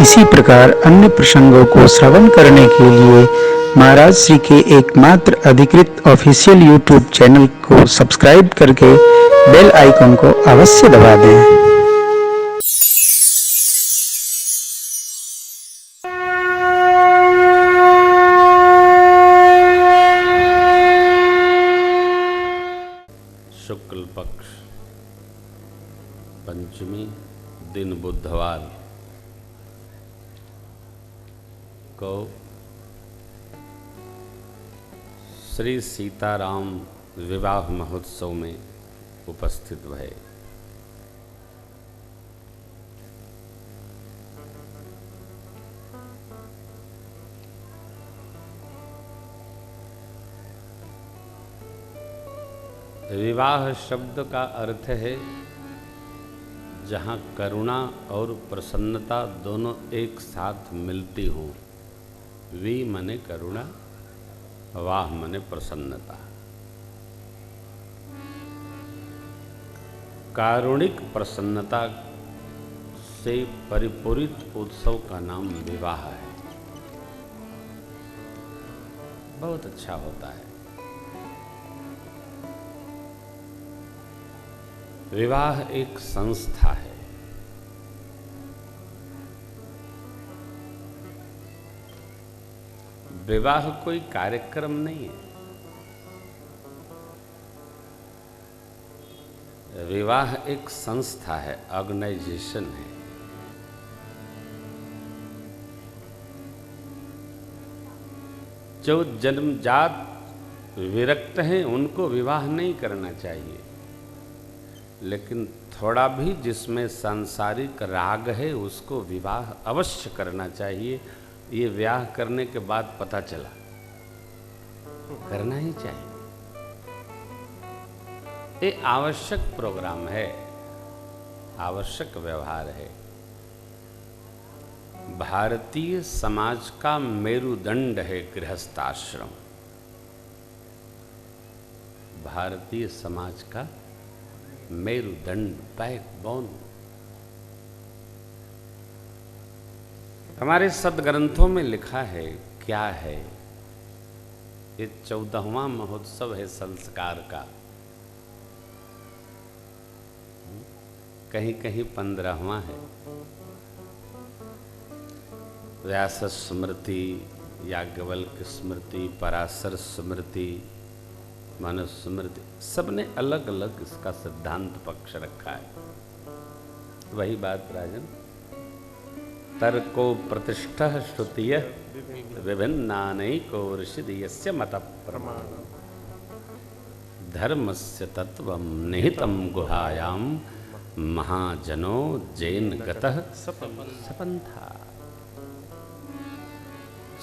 इसी प्रकार अन्य प्रसंगों को श्रवण करने के लिए महाराज श्री के एकमात्र अधिकृत ऑफिशियल यूट्यूब चैनल को सब्सक्राइब करके बेल आइकन को अवश्य दबा दें। शुक्ल पक्ष पंचमी दिन बुधवार को श्री सीताराम विवाह महोत्सव में उपस्थित भये। विवाह शब्द का अर्थ है जहाँ करुणा और प्रसन्नता दोनों एक साथ मिलती हों। वि मने करुणा, वाह मने प्रसन्नता। कारुणिक प्रसन्नता से परिपूरित उत्सव का नाम विवाह है। बहुत अच्छा होता है। विवाह एक संस्था है। विवाह कोई कार्यक्रम नहीं है। विवाह एक संस्था है, ऑर्गेनाइजेशन है। जो जन्मजात विरक्त हैं उनको विवाह नहीं करना चाहिए, लेकिन थोड़ा भी जिसमें सांसारिक राग है उसको विवाह अवश्य करना चाहिए। ये ब्याह करने के बाद पता चला, करना ही चाहिए। ये आवश्यक प्रोग्राम है, आवश्यक व्यवहार है। भारतीय समाज का मेरुदंड है गृहस्थाश्रम। भारतीय समाज का मेरुदंड, बैकबोन। हमारे सदग्रंथों में लिखा है, क्या है ये 14वां महोत्सव है संस्कार का। कहीं कहीं 15वां है। व्यास स्मृति, याज्ञवल्क्य स्मृति, पराशर स्मृति, मनुस्मृति, सबने अलग अलग इसका सिद्धांत पक्ष रखा है। वही बात राजन, तर्को प्रतिष्ठा श्रुतिय विभिन्नानैको ऋषिदियस्य मत प्रमाण धर्मस्य तत्वं निहितं गुहायां महाजनो जैन गतः सपंथा।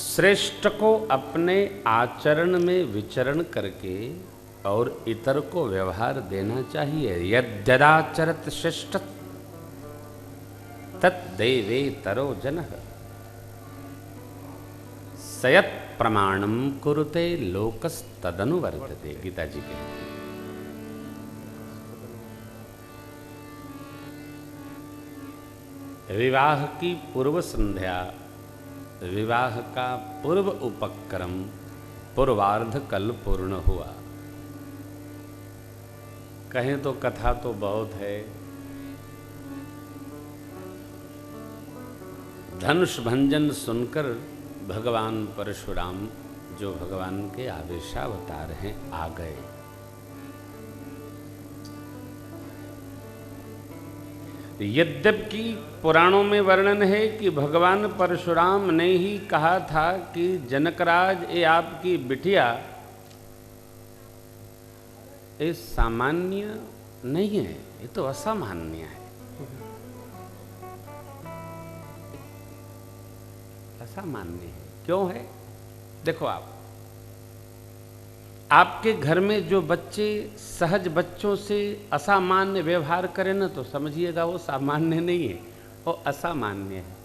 श्रेष्ठ को अपने आचरण में विचरण करके और इतर को व्यवहार देना चाहिए। यद्यदाचरत श्रेष्ठ तद्देवे तरो जनः सयत् प्रमाणम कुरुते लोकस्तदनुवर्तते। गीता जी के विवाह की पूर्व संध्या, विवाह का पूर्व उपक्रम, पूर्वार्ध कल पूर्ण हुआ। कहें तो कथा तो बहुत है। धनुष भंजन सुनकर भगवान परशुराम, जो भगवान के आवेशावतार हैं, आ गए। यद्यपि पुराणों में वर्णन है कि भगवान परशुराम ने ही कहा था कि जनकराज, ये आपकी बिटिया ये सामान्य नहीं है, ये तो असामान्य है। असामान्य है। क्यों है? देखो, आपके घर में जो बच्चे सहज बच्चों से असामान्य व्यवहार करें ना, तो समझिएगा वो सामान्य नहीं है, वो असामान्य है।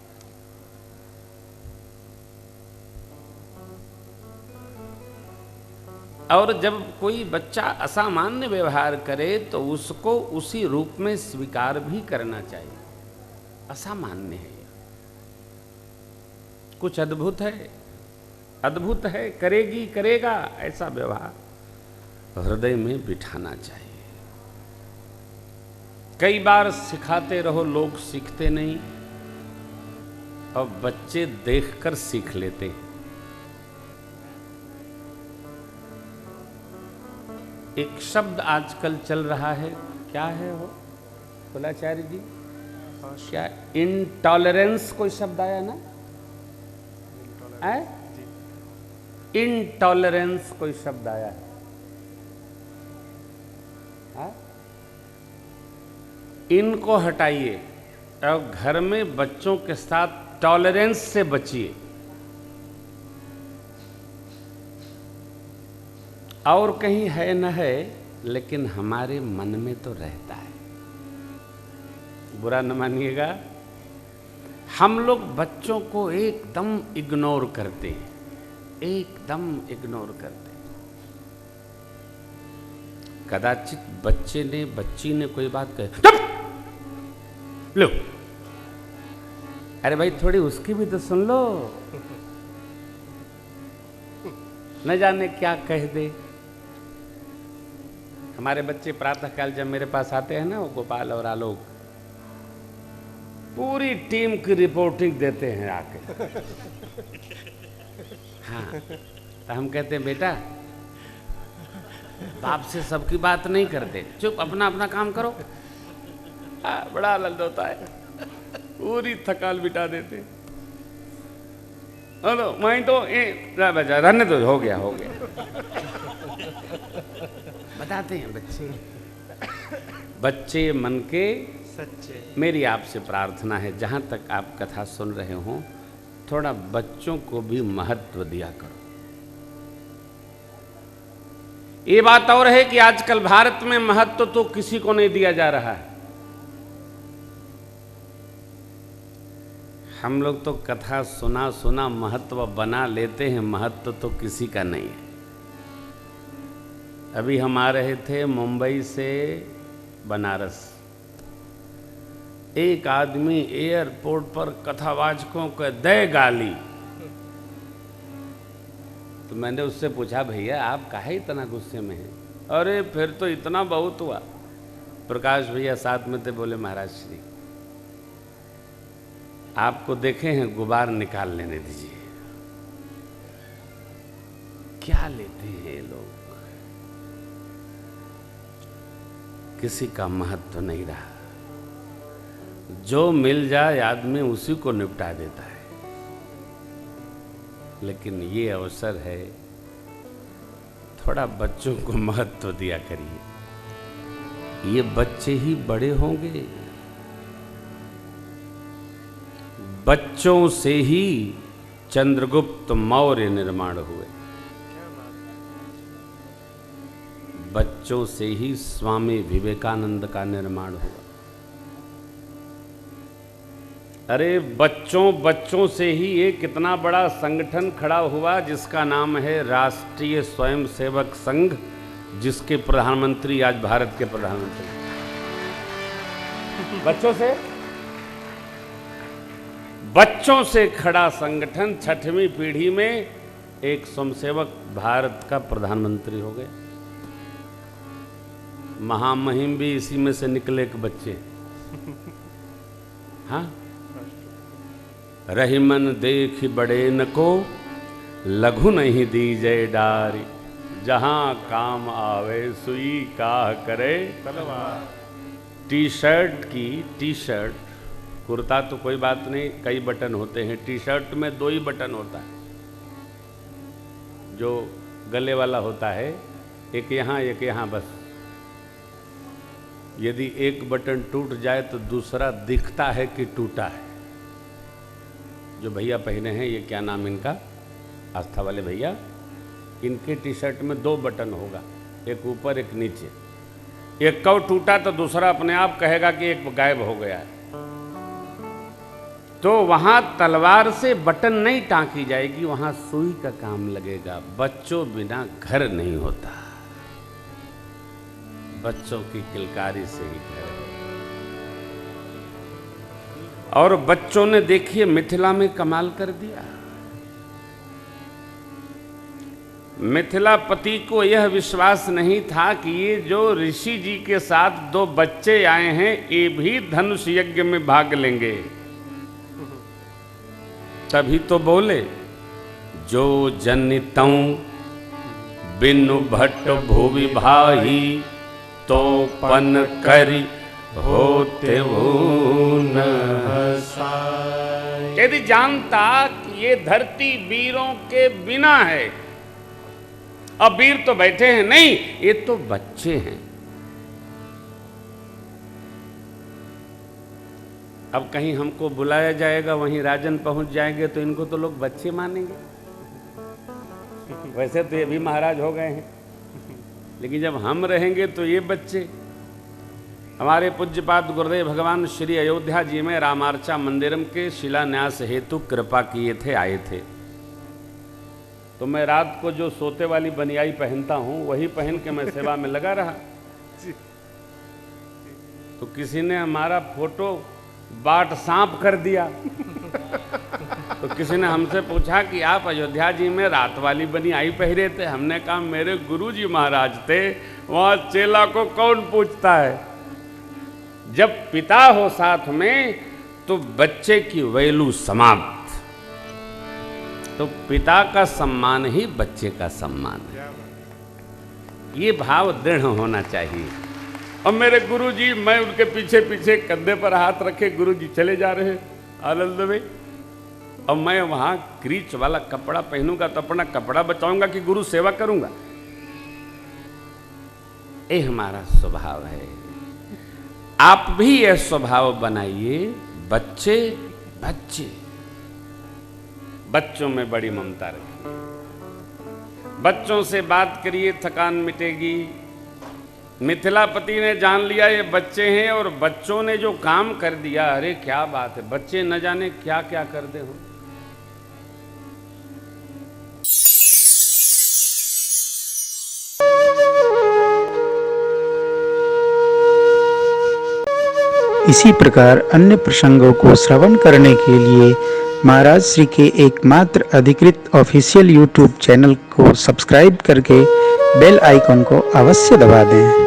और जब कोई बच्चा असामान्य व्यवहार करे तो उसको उसी रूप में स्वीकार भी करना चाहिए। असामान्य है। कुछ अद्भुत है, अद्भुत है, करेगी करेगा, ऐसा व्यवहार हृदय में बिठाना चाहिए। कई बार सिखाते रहो, लोग सीखते नहीं और बच्चे देखकर सीख लेते हैं। एक शब्द आजकल चल रहा है, क्या है वो कुलाचार्य जी? क्या इंटॉलरेंस कोई शब्द आया ना? इंटॉलरेंस कोई शब्द आया है? इनको हटाइए और घर में बच्चों के साथ टॉलरेंस से बचिए। और कहीं है न है, लेकिन हमारे मन में तो रहता है। बुरा न मानिएगा, हम लोग बच्चों को एकदम इग्नोर करते हैं, एकदम इग्नोर करते हैं। कदाचित बच्ची ने कोई बात कही, लो, अरे भाई थोड़ी उसकी भी तो सुन लो, न जाने क्या कह दे। हमारे बच्चे प्रातःकाल जब मेरे पास आते हैं ना, वो गोपाल और आलोक, पूरी टीम की रिपोर्टिंग देते हैं आके। हाँ, तो हम कहते हैं बेटा बाप से सबकी बात नहीं करते, चुप अपना अपना काम करो। बड़ा आनंद होता है, पूरी थकान बिटा देते। हेलो मैं तो रहने दो, हो गया। बताते हैं बच्चे मन के सच्चे। मेरी आपसे प्रार्थना है, जहाँ तक आप कथा सुन रहे हो, थोड़ा बच्चों को भी महत्व दिया करो। ये बात और है कि आजकल भारत में महत्व तो किसी को नहीं दिया जा रहा है। हम लोग तो कथा सुना महत्व बना लेते हैं, महत्व तो किसी का नहीं है। अभी हम आ रहे थे मुंबई से बनारस, एक आदमी एयरपोर्ट पर कथावाचकों को दे गाली। तो मैंने उससे पूछा, भैया आप काहे इतना गुस्से में हैं? अरे फिर तो इतना बहुत हुआ। प्रकाश भैया साथ में थे, बोले महाराज श्री आपको देखे हैं, गुबार निकाल लेने दीजिए। क्या लेते हैं लोग, किसी का महत्व नहीं रहा। जो मिल जाए आदमी उसी को निपटा देता है। लेकिन ये अवसर है, थोड़ा बच्चों को महत्व दिया करिए। ये बच्चे ही बड़े होंगे, बच्चों से ही चंद्रगुप्त मौर्य निर्माण हुए, बच्चों से ही स्वामी विवेकानंद का निर्माण हुआ। अरे बच्चों से ही एक कितना बड़ा संगठन खड़ा हुआ जिसका नाम है राष्ट्रीय स्वयंसेवक संघ, जिसके प्रधानमंत्री आज भारत के प्रधानमंत्री। बच्चों से खड़ा संगठन 6वीं पीढ़ी में एक स्वयंसेवक भारत का प्रधानमंत्री हो गए। महामहिम भी इसी में से निकले एक बच्चे। हाँ, रहीमन देख बड़े न को लघु नहीं दीजे डारी, जहां काम आवे सुई काह करे तलवार। टी शर्ट, कुर्ता तो कोई बात नहीं, कई बटन होते हैं। टी शर्ट में 2 ही बटन होता है, जो गले वाला होता है, एक यहाँ एक यहाँ बस। यदि एक बटन टूट जाए तो दूसरा दिखता है कि टूटा है। जो भैया पहने हैं, ये क्या नाम इनका, आस्था वाले भैया, इनके टी शर्ट में 2 बटन होगा, एक ऊपर एक नीचे। एक कौ टूटा तो दूसरा अपने आप कहेगा कि एक गायब हो गया है। तो वहां तलवार से बटन नहीं टाँकी जाएगी, वहां सुई का काम लगेगा। बच्चों बिना घर नहीं होता, बच्चों की किलकारी से ही घर है। और बच्चों ने देखिए मिथिला में कमाल कर दिया। मिथिलापति को यह विश्वास नहीं था कि ये जो ऋषि जी के साथ 2 बच्चे आए हैं ये भी धनुष यज्ञ में भाग लेंगे। तभी तो बोले, जो जनितऊ बिनु भट्ट भुवि भाई, तो पन करी होते न हसाई। यदि जानता कि ये धरती वीरों के बिना है, अब वीर तो बैठे हैं, नहीं ये तो बच्चे हैं। अब कहीं हमको बुलाया जाएगा, वहीं राजन पहुंच जाएंगे तो इनको तो लोग बच्चे मानेंगे। वैसे तो ये भी महाराज हो गए हैं, लेकिन जब हम रहेंगे तो ये बच्चे। हमारे पूज्यपाद गुरुदेव भगवान श्री अयोध्या जी में रामार्चा मंदिरम के शिलान्यास हेतु कृपा किए थे, आए थे। तो मैं रात को जो सोते वाली बनियाई पहनता हूं वही पहन के मैं सेवा में लगा रहा। तो किसी ने हमारा फोटो बाट सांप कर दिया। तो किसी ने हमसे पूछा कि आप अयोध्या जी में रात वाली बनियाई पहरे थे। हमने कहा मेरे गुरुजी महाराज थे, वहां चेला को कौन पूछता है। जब पिता हो साथ में तो बच्चे की वैल्यू समाप्त। तो पिता का सम्मान ही बच्चे का सम्मान है। ये भाव दृढ़ होना चाहिए। और मेरे गुरुजी, मैं उनके पीछे पीछे कंधे पर हाथ रखे, गुरुजी चले जा रहे आनंद में, और मैं वहां क्रीच वाला कपड़ा पहनूंगा तो अपना कपड़ा बचाऊंगा कि गुरु सेवा करूंगा। ये हमारा स्वभाव है। आप भी यह स्वभाव बनाइए। बच्चे बच्चे बच्चों में बड़ी ममता रखिए। बच्चों से बात करिए, थकान मिटेगी। मिथिलापति ने जान लिया ये बच्चे हैं, और बच्चों ने जो काम कर दिया, अरे क्या बात है। बच्चे न जाने क्या क्या कर दे हो। इसी प्रकार अन्य प्रसंगों को श्रवण करने के लिए महाराज श्री के एकमात्र अधिकृत ऑफिशियल यूट्यूब चैनल को सब्सक्राइब करके बेल आइकन को अवश्य दबा दें।